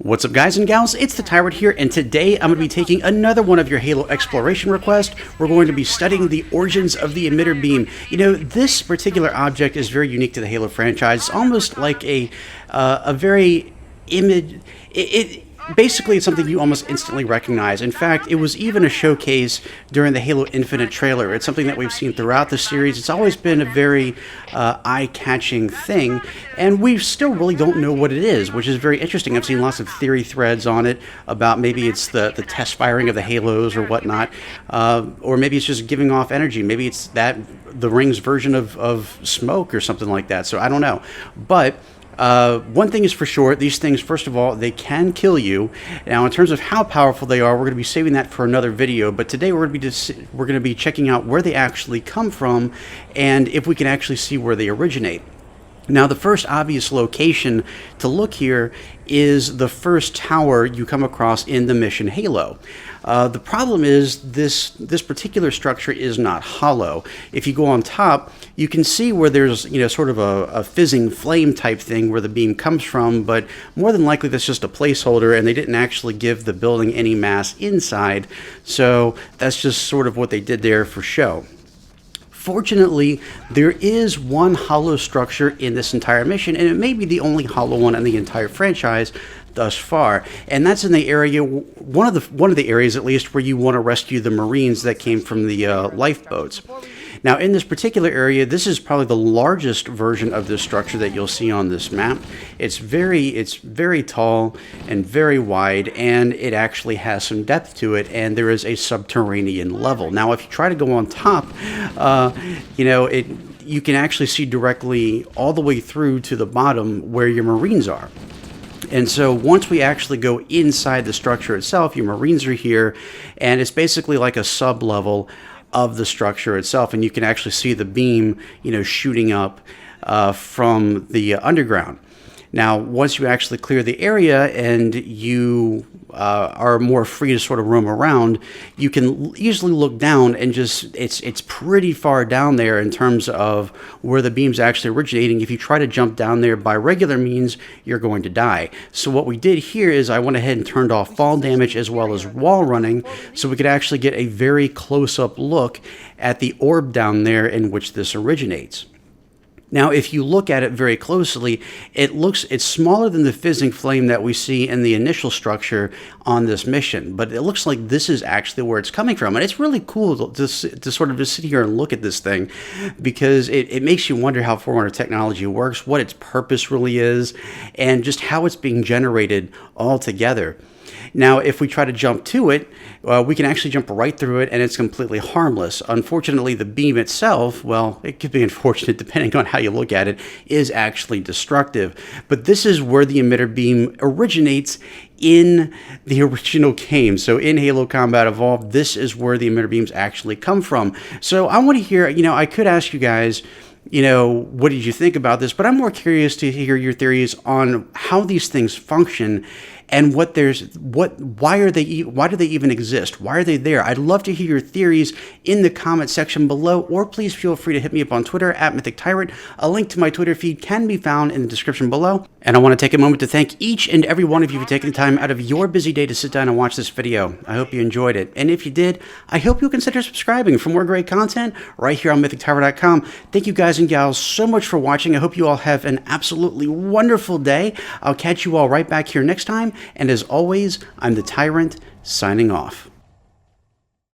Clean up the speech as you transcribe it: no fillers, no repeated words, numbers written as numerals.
What's up, guys and gals? It's the Tyrant here, and today I'm going to be taking another one of your Halo exploration requests. We're going to be studying the origins of the emitter beam. You know, this particular object is very unique to the Halo franchise. It's almost like a very image. Basically, it's something you almost instantly recognize. In fact, it was even a showcase during the Halo Infinite trailer. It's something that we've seen throughout the series. It's always been a very eye-catching thing, and we still really don't know what it is, which is very interesting. I've seen lots of theory threads on it about maybe it's the test firing of the Halos or whatnot, or maybe it's just giving off energy. Maybe it's the Ring's version of smoke or something like that. So I don't know, but one thing is for sure, these things, first of all, they can kill you. Now, in terms of how powerful they are, we're going to be saving that for another video. But today we're going to be checking out where they actually come from and if we can actually see where they originate. Now, the first obvious location to look here is the first tower you come across in the mission Halo. The problem is this particular structure is not hollow. If you go on top, you can see where there's, you know, sort of a fizzing flame type thing where the beam comes from, but more than likely that's just a placeholder and they didn't actually give the building any mass inside. So that's just sort of what they did there for show. Fortunately, there is one hollow structure in this entire mission, and it may be the only hollow one in the entire franchise thus far, and that's in the area, one of the areas at least, where you want to rescue the Marines that came from the lifeboats. Now, in this particular area, this is probably the largest version of this structure that you'll see on this map. It's very tall and very wide, and it actually has some depth to it, and there is a subterranean level. Now, if you try to go on top, you know, you can actually see directly all the way through to the bottom where your Marines are. And so once we actually go inside the structure itself, your Marines are here, and it's basically like a sub-level of the structure itself, and you can actually see the beam, you know, shooting up from the underground. Now, once you actually clear the area and you are more free to sort of roam around, you can easily look down and just, it's pretty far down there in terms of where the beam's actually originating. If you try to jump down there by regular means, you're going to die. So what we did here is I went ahead and turned off fall damage as well as wall running, so we could actually get a very close-up look at the orb down there in which this originates. Now, if you look at it very closely, it's smaller than the fizzing flame that we see in the initial structure on this mission, but it looks like this is actually where it's coming from. And it's really cool to sort of just sit here and look at this thing, because it makes you wonder how Forerunner technology works, what its purpose really is, and just how it's being generated all together. Now, if we try to jump to it, we can actually jump right through it, and it's completely harmless. Unfortunately, the beam itself, well, it could be unfortunate depending on how you look at it, is actually destructive. But this is where the emitter beam originates in the original game. So in Halo Combat Evolved, this is where the emitter beams actually come from. So I want to hear, you know, I could ask you guys, you know, what did you think about this? But I'm more curious to hear your theories on how these things function and why do they even exist? Why are they there? I'd love to hear your theories in the comment section below, or please feel free to hit me up on Twitter at MythicTyrant. A link to my Twitter feed can be found in the description below. And I want to take a moment to thank each and every one of you for taking the time out of your busy day to sit down and watch this video. I hope you enjoyed it. And if you did, I hope you'll consider subscribing for more great content right here on MythicTyrant.com. Thank you guys and gals so much for watching. I hope you all have an absolutely wonderful day. I'll catch you all right back here next time. And as always, I'm the Tyrant, signing off.